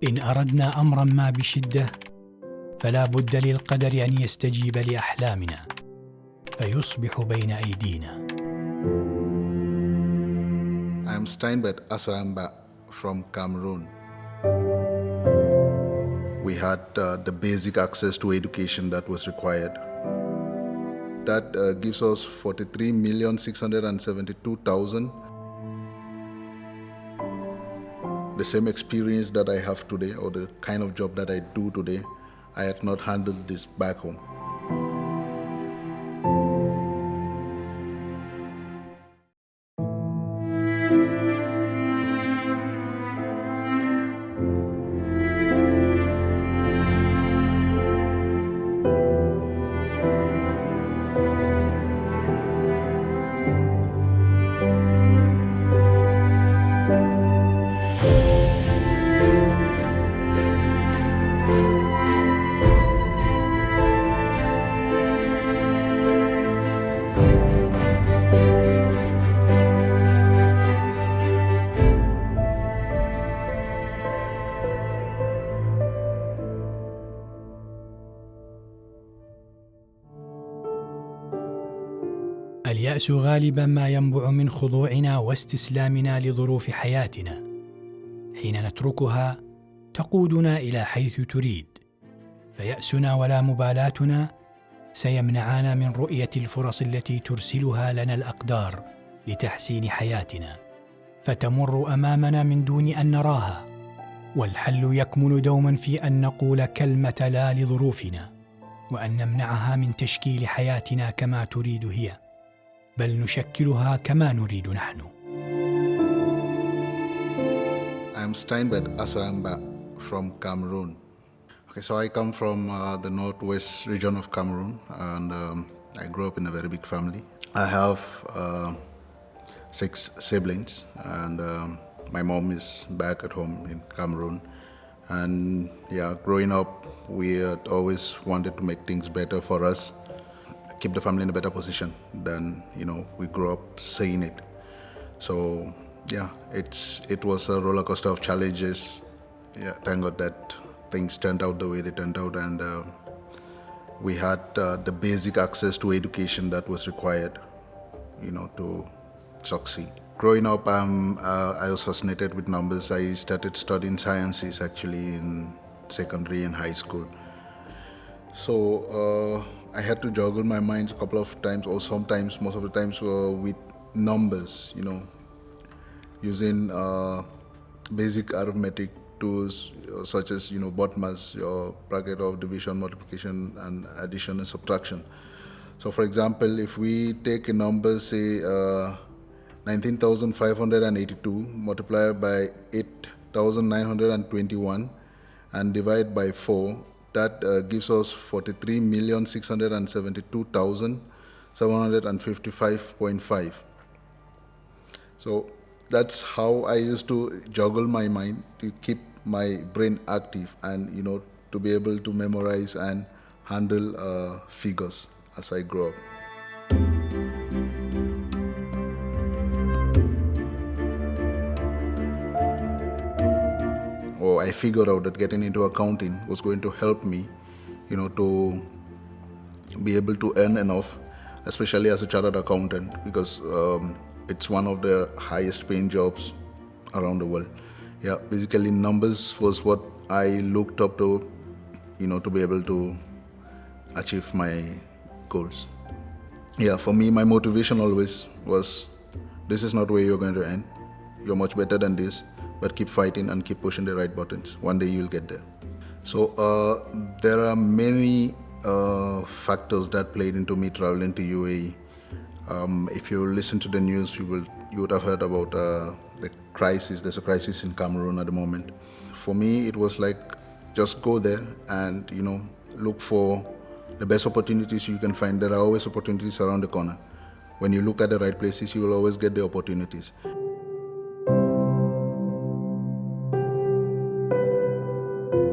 إن أردنا أمرا ما بشدة فلا بد للقدر أن يستجيب لأحلامنا فيصبح بين أيدينا. I am Shtاينبرت from Cameroon. We had the basic access to education that was required. That gives us 43,672,000. The same experience that I have today, or the kind of job that I do today, I had not handled this back home. اليأس غالبا ما ينبع من خضوعنا واستسلامنا لظروف حياتنا. حين نتركها تقودنا إلى حيث تريد، فيأسنا ولا مبالاتنا سيمنعانا من رؤية الفرص التي ترسلها لنا الأقدار لتحسين حياتنا، فتمر أمامنا من دون أن نراها. والحل يكمن دوما في أن نقول كلمة لا لظروفنا، وأن نمنعها من تشكيل حياتنا كما تريد هي، بل نشكلها كما نريد نحن. I am Shtاينبرت from Cameroon. Okay, so I come from the northwest region of Cameroon, and I grew up in a very big family. I have 6 siblings, and my mom is back at home in Cameroon. And yeah, growing up, we had always wanted to make things better for us, keep the family in a better position than, we grew up seeing it. So yeah, it was a roller coaster of challenges. Yeah, thank God that things turned out the way they turned out, and we had the basic access to education that was required, to succeed. Growing up, I was fascinated with numbers. I started studying sciences actually in secondary and high school. So I had to juggle my mind a couple of times, or sometimes, most of the times, with numbers, using basic arithmetic tools such as, BODMAS, your bracket of division, multiplication, and addition and subtraction. So for example, if we take a number, say 19,582 multiplied by 8,921 and divide by 4, that gives us 43,672,755.5. So that's how I used to juggle my mind to keep my brain active and, to be able to memorize and handle figures as I grow up. I figured out that getting into accounting was going to help me, to be able to earn enough, especially as a chartered accountant, because it's one of the highest paying jobs around the world. Yeah, basically numbers was what I looked up to, to be able to achieve my goals. Yeah, for me, my motivation always was, this is not where you're going to end. You're much better than this, but keep fighting and keep pushing the right buttons. One day you'll get there. So there are many factors that played into me traveling to UAE. If you listen to the news, you would have heard about the crisis. There's a crisis in Cameroon at the moment. For me, it was like, just go there and, look for the best opportunities you can find. There are always opportunities around the corner. When you look at the right places, you will always get the opportunities.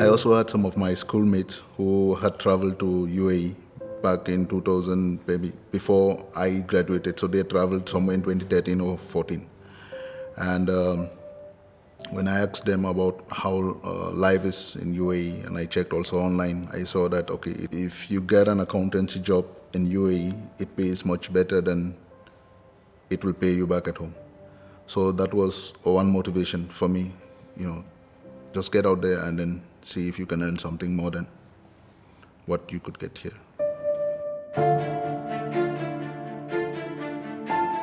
I also had some of my schoolmates who had traveled to UAE back in 2000, maybe before I graduated. So they traveled somewhere in 2013 or 14. And when I asked them about how life is in UAE, and I checked also online, I saw that, okay, if you get an accountancy job in UAE, it pays much better than it will pay you back at home. So that was one motivation for me, just get out there and then see if you can earn something more than what you could get here.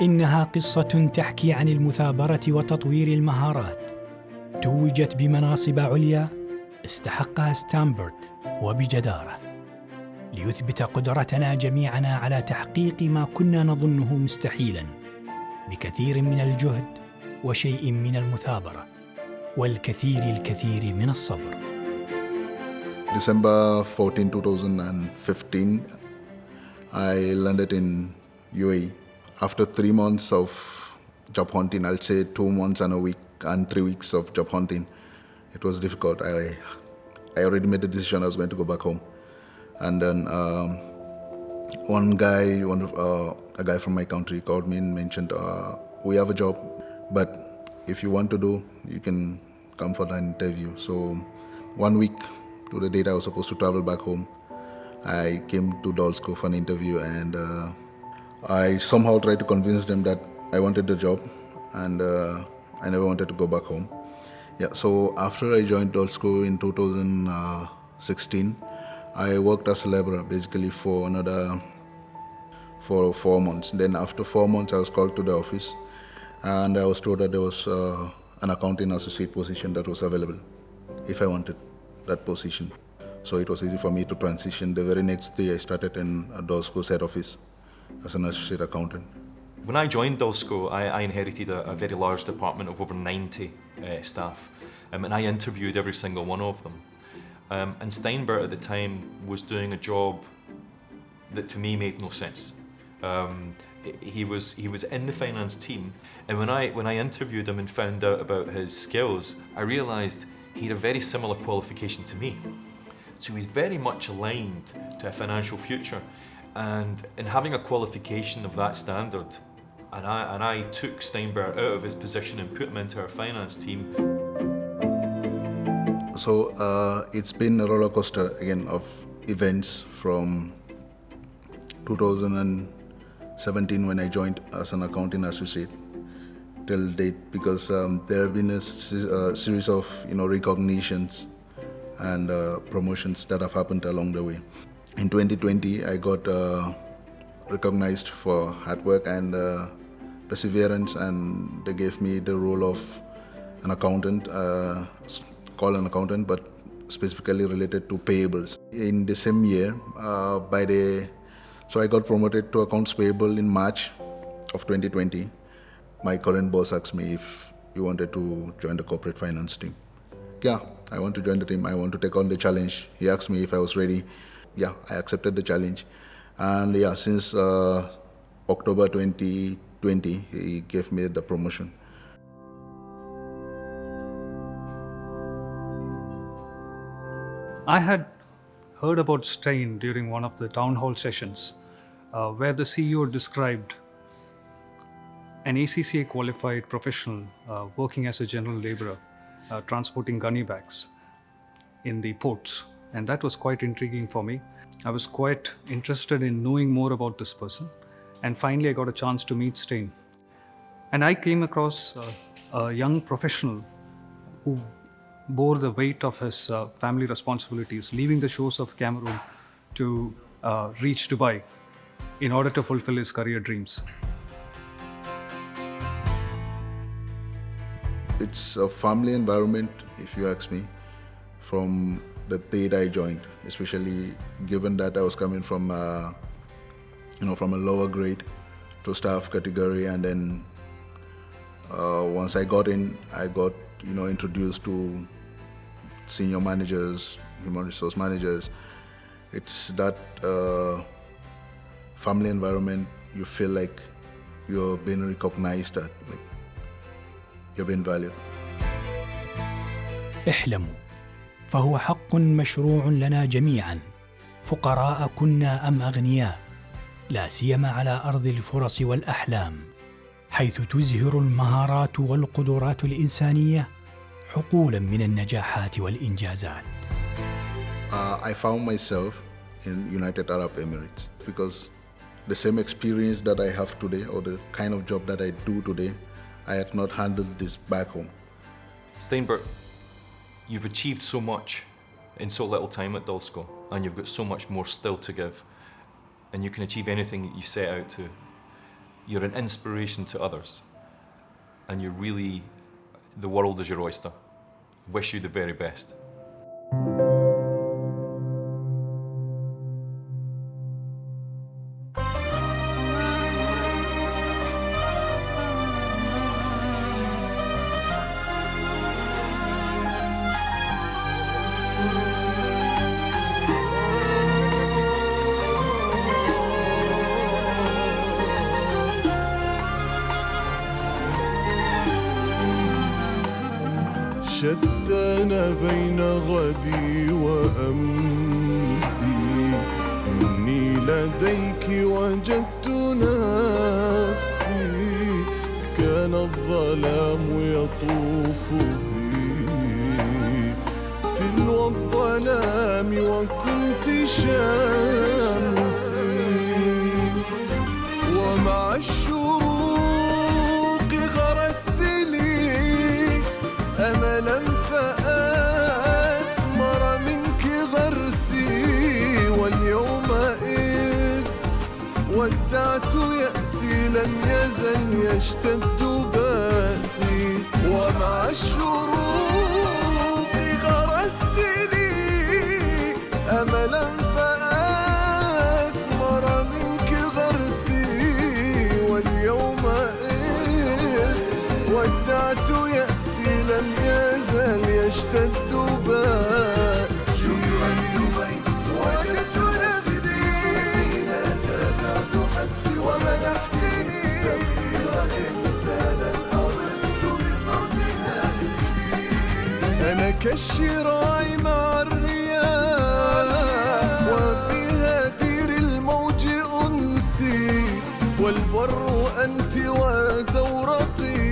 إنها قصة تحكي عن المثابرة وتطوير المهارات. توجت بمناصب عليا استحقها شتاينبرت وبجدارة، ليثبت قدرتنا جميعنا على تحقيق ما كنا نظنه مستحيلاً، بكثير من الجهد وشيء من المثابرة والكثير من الصبر. December 14, 2015, I landed in UAE. After 3 months of job hunting, I'll say 2 months and a week and 3 weeks of job hunting, it was difficult. I already made the decision I was going to go back home. And then a guy from my country called me and mentioned, we have a job, but if you want to do, you can come for the interview. So 1 week to the date I was supposed to travel back home, I came to Dalsko for an interview, and I somehow tried to convince them that I wanted the job, and I never wanted to go back home. So after I joined Dalsko in 2016, I worked as a laborer basically for 4 months. Then after 4 months, I was called to the office, and I was told that there was an accounting associate position that was available if I wanted that position. So it was easy for me to transition. The very next day, I started in Dalsko's head office as an associate accountant. When I joined Dalsko, I inherited a very large department of over 90 staff, and I interviewed every single one of them. And Steinbert at the time was doing a job that to me made no sense. He was in the finance team, and when I interviewed him and found out about his skills, I realised he had a very similar qualification to me. So he's very much aligned to a financial future, and in having a qualification of that standard, and I took Steinbert out of his position and put him into our finance team. So it's been a roller coaster again of events from 2017 when I joined as an accounting associate till date, because there have been a series of recognitions and promotions that have happened along the way. In 2020, I got recognized for hard work and perseverance, and they gave me the role of an accountant, called an accountant, but specifically related to payables. In the same year, so I got promoted to accounts payable in March of 2020. My current boss asked me if he wanted to join the corporate finance team. Yeah, I want to join the team. I want to take on the challenge. He asked me if I was ready. Yeah, I accepted the challenge. And since October 2020, he gave me the promotion. I had heard about Stein during one of the town hall sessions where the CEO described an ACCA qualified professional working as a general laborer transporting gunny bags in the ports, and that was quite intriguing for me. I was quite interested in knowing more about this person, and finally I got a chance to meet Stein. And I came across a young professional who bore the weight of his family responsibilities, leaving the shores of Cameroon to reach Dubai in order to fulfill his career dreams. It's a family environment, if you ask me, from the date I joined, especially given that I was coming from from a lower grade to staff category, and then once I got in, I got introduced to senior managers, human resource managers. It's that family environment. You feel like you're being recognized, that like you're being valued. احلموا، فهو حق مشروع لنا جميعا، فقراء كنا أم أغنياء، لا سيما على أرض الفرص والأحلام، حيث تزهر المهارات والقدرات الإنسانية حقولاً من النجاحات والإنجازات. I found myself in United Arab Emirates because the same experience that I have today, or the kind of job that I do today, I had not handled this back home. Steinberg, you've achieved so much in so little time at Dulsco, and you've got so much more still to give, and you can achieve anything that you set out to. You're an inspiration to others, and you're really, the world is your oyster. Wish you the very best. شتان بين غدي وأمسي، إني لديك وجدت نفسي، كان الظلام يطوف بي تلو الظلام وكنت شمسي، ومع الشروق غرست لي أملاً فأثمر منك غرسي، واليوم إذ ودعت يأسي لم يزل يشتد بأسي، ومع الشروق غرست لي أملاً فأثمر منك غرسي، واليوم إذ ودعت يأسي لم يزل يشتد بأسي. شكرا يومي وجدت نفسي، تابعت حدسي ومنحتني تقدير إنسانا أضج بصوت همسي. أنا كالشراع مع الرياح، وفيها دير الموج أنسي، والبر أنت وزورقي،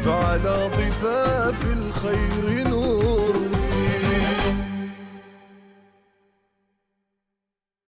فعلى ضفاف الخير